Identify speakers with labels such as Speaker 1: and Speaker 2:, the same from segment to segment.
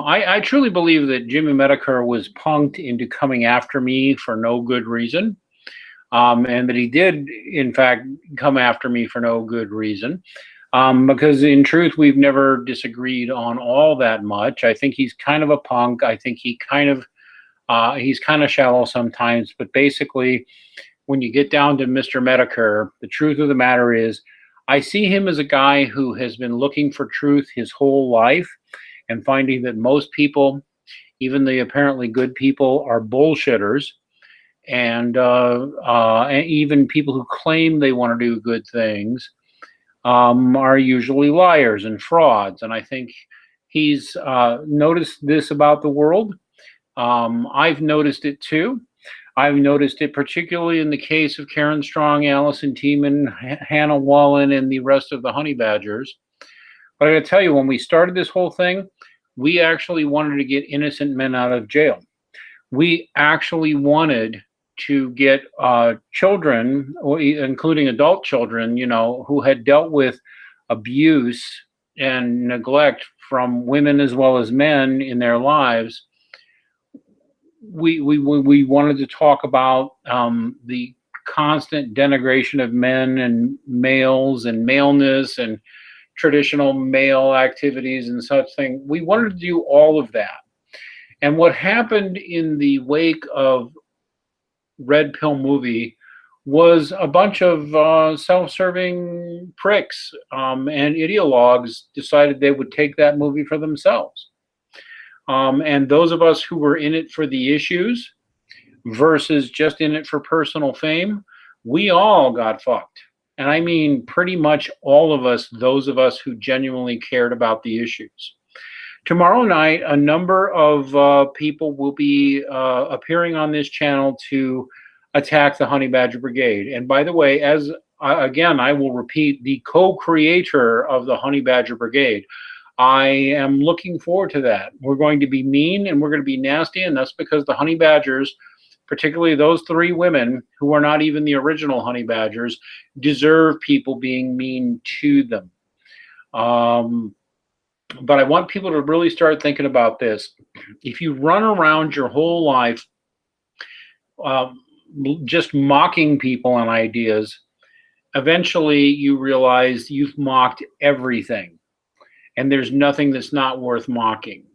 Speaker 1: I truly believe that Jimmy Medicare was punked into coming after me for no good reason, and that he did, in fact, come after me for no good reason. Because in truth, we've never disagreed on all that much. I think he's kind of a punk. I think he's kind of shallow sometimes. But basically, when you get down to Mr. Medicare, the truth of the matter is, I see him as a guy who has been looking for truth his whole life and finding that most people, even the apparently good people, are bullshitters. And even people who claim they want to do good things are usually liars and frauds. And I think he's noticed this about the world. I've noticed it too. I've noticed it particularly in the case of Karen Strong, Allison Tiemann, Hannah Wallen, and the rest of the honey badgers. But I got to tell you, when we started this whole thing, we actually wanted to get innocent men out of jail. We actually wanted to get children, including adult children, who had dealt with abuse and neglect from women as well as men in their lives. We wanted to talk about the constant denigration of men and males and maleness and traditional male activities and such thing. We wanted to do all of that. And what happened in the wake of Red Pill movie was a bunch of self-serving pricks and ideologues decided they would take that movie for themselves. And those of us who were in it for the issues versus just in it for personal fame, we all got fucked. And I mean pretty much all of us, those of us who genuinely cared about the issues. Tomorrow night, a number of people will be appearing on this channel to attack the Honey Badger Brigade. And by the way, again, I will repeat, the co-creator of the Honey Badger Brigade, I am looking forward to that. We're going to be mean and we're going to be nasty, and that's because the Honey Badgers, particularly those three women who are not even the original Honey Badgers, deserve people being mean to them. But I want people to really start thinking about this. If you run around your whole life just mocking people and ideas, eventually you realize you've mocked everything. And there's nothing that's not worth mocking.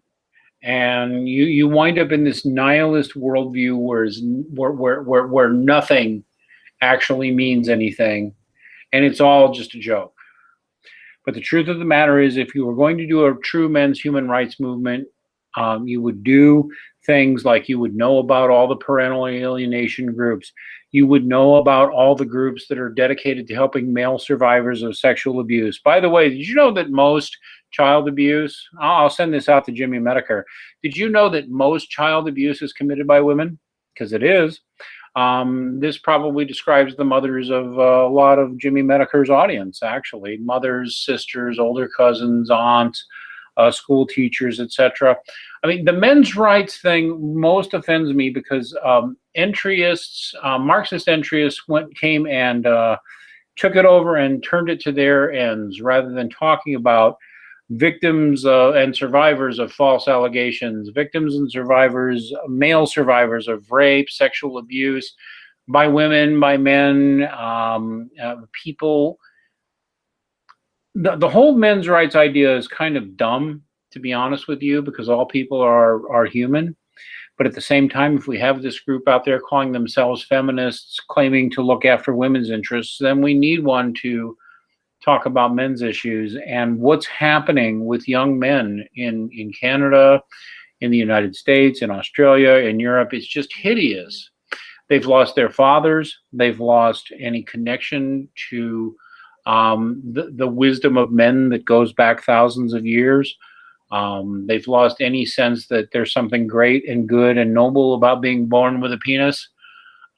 Speaker 1: And you wind up in this nihilist worldview where nothing actually means anything. And it's all just a joke. But the truth of the matter is, if you were going to do a true men's human rights movement, you would do things like you would know about all the parental alienation groups. You would know about all the groups that are dedicated to helping male survivors of sexual abuse. By the way, did you know that most child abuse, I'll send this out to Jimmy Medicare. Did you know that most child abuse is committed by women? Because it is. This probably describes the mothers of a lot of Jimmy Medicare's audience, actually. Mothers, sisters, older cousins, aunts, school teachers, etc. I mean, the men's rights thing most offends me because entryists, Marxist entryists came and took it over and turned it to their ends rather than talking about victims and survivors of false allegations, victims and survivors, male survivors of rape, sexual abuse by women, by men, people. The whole men's rights idea is kind of dumb, to be honest with you, because all people are human. But at the same time, if we have this group out there calling themselves feminists, claiming to look after women's interests, then we need one to talk about men's issues and what's happening with young men in Canada, in the United States, in Australia, in Europe. It's just hideous. They've lost their fathers. They've lost any connection to the wisdom of men that goes back thousands of years. They've lost any sense that there's something great and good and noble about being born with a penis.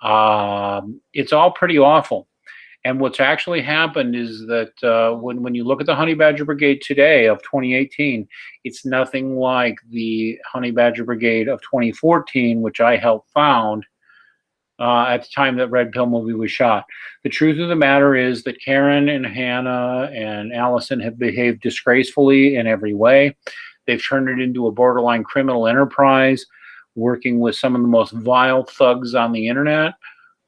Speaker 1: It's all pretty awful. And what's actually happened is that when you look at the Honey Badger Brigade today of 2018, it's nothing like the Honey Badger Brigade of 2014, which I helped found at the time that Red Pill movie was shot. The truth of the matter is that Karen and Hannah and Allison have behaved disgracefully in every way. They've turned it into a borderline criminal enterprise, working with some of the most vile thugs on the internet.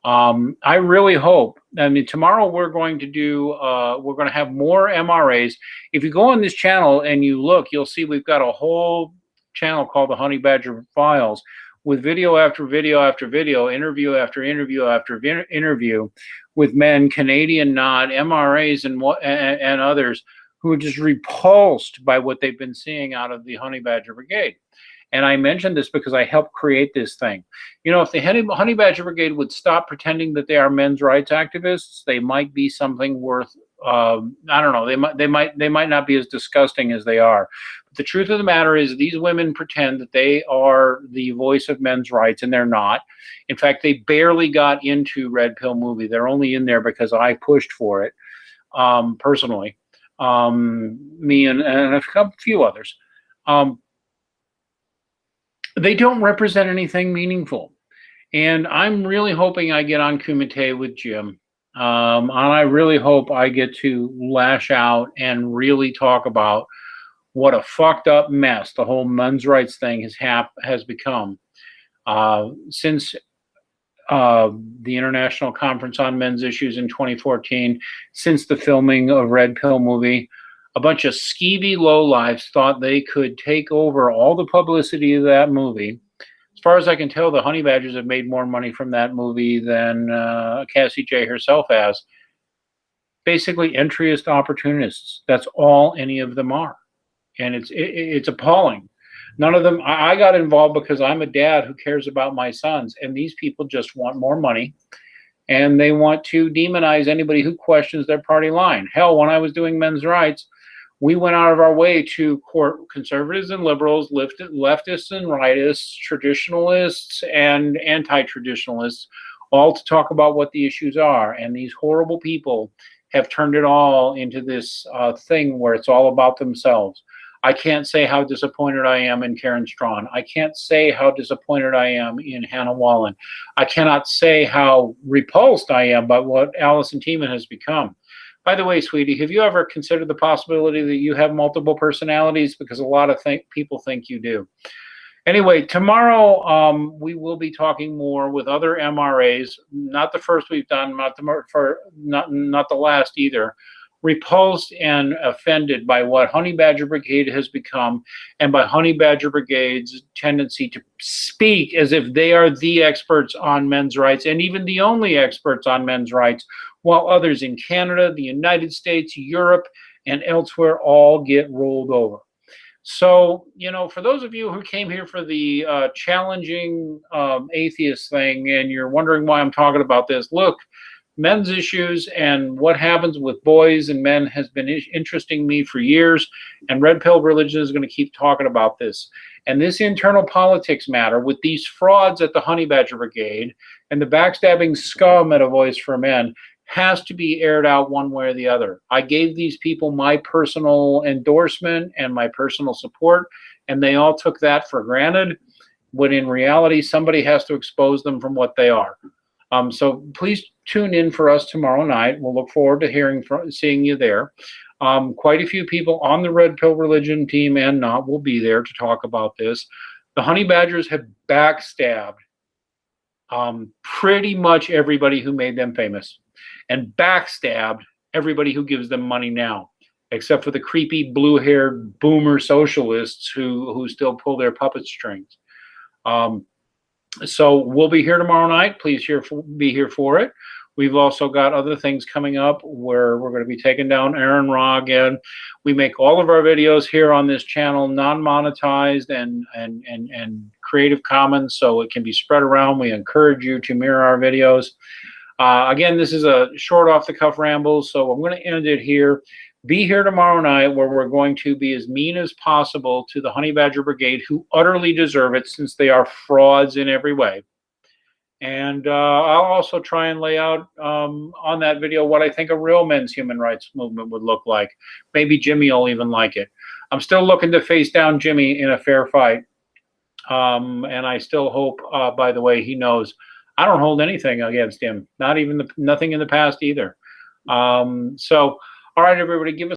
Speaker 1: I really hope. I mean, tomorrow we're going to have more MRAs. If you go on this channel and you look, you'll see we've got a whole channel called the Honey Badger Files with video after video after video, interview after interview after interview with men, Canadian not, MRAs and others who are just repulsed by what they've been seeing out of the Honey Badger Brigade. And I mentioned this because I helped create this thing. You know, if the Honey Badger Brigade would stop pretending that they are men's rights activists, they might be something worth, I don't know, they might not be as disgusting as they are. But the truth of the matter is these women pretend that they are the voice of men's rights, and they're not. In fact, they barely got into Red Pill Movie. They're only in there because I pushed for it, personally. Me and a few others. They don't represent anything meaningful. And I'm really hoping I get on Kumite with Jim. And I really hope I get to lash out and really talk about what a fucked up mess the whole men's rights thing has become. Since the International Conference on Men's Issues in 2014, since the filming of Red Pill Movie, a bunch of skeevy lowlifes thought they could take over all the publicity of that movie. As far as I can tell, the Honey Badgers have made more money from that movie than Cassie J herself has. Basically, entryist opportunists. That's all any of them are. And it's appalling. None of them, I got involved because I'm a dad who cares about my sons, and these people just want more money. And they want to demonize anybody who questions their party line. Hell, when I was doing men's rights, we went out of our way to court conservatives and liberals, leftists and rightists, traditionalists and anti-traditionalists, all to talk about what the issues are. And these horrible people have turned it all into this thing where it's all about themselves. I can't say how disappointed I am in Karen Strawn. I can't say how disappointed I am in Hannah Wallen. I cannot say how repulsed I am by what Allison Tiemann has become. By the way, sweetie, have you ever considered the possibility that you have multiple personalities? Because a lot of people think you do. Anyway, tomorrow we will be talking more with other MRAs. Not the first we've done, not the last either. Repulsed and offended by what Honey Badger Brigade has become, and by Honey Badger Brigade's tendency to speak as if they are the experts on men's rights and even the only experts on men's rights, while others in Canada, the United States, Europe, and elsewhere all get rolled over. So, you know, for those of you who came here for the challenging atheist thing and you're wondering why I'm talking about this, look, men's issues and what happens with boys and men has been interesting me for years, and Red Pill Religion is going to keep talking about this. And this internal politics matter with these frauds at the Honey Badger Brigade and the backstabbing scum at A Voice for Men has to be aired out one way or the other. I gave these people my personal endorsement and my personal support, and they all took that for granted, when in reality somebody has to expose them from what they are. So please tune in for us tomorrow night. We'll look forward to seeing you there. Quite a few people on the Red Pill Religion team and not will be there to talk about this. The Honey Badgers have backstabbed pretty much everybody who made them famous, and backstabbed everybody who gives them money now, except for the creepy blue-haired boomer socialists who still pull their puppet strings. So we'll be here tomorrow night. Please be here for it. We've also got other things coming up where we're going to be taking down Aaron Ra again. We make all of our videos here on this channel non-monetized and Creative Commons, so it can be spread around. We encourage you to mirror our videos. Again, this is a short off-the-cuff ramble, so I'm going to end it here. Be here tomorrow night, where we're going to be as mean as possible to the Honey Badger Brigade, who utterly deserve it since they are frauds in every way. And I'll also try and lay out on that video what I think a real men's human rights movement would look like. Maybe Jimmy will even like it. I'm still looking to face down Jimmy in a fair fight. And I still hope, by the way, he knows I don't hold anything against him. Nothing in the past either. So, all right, everybody, give us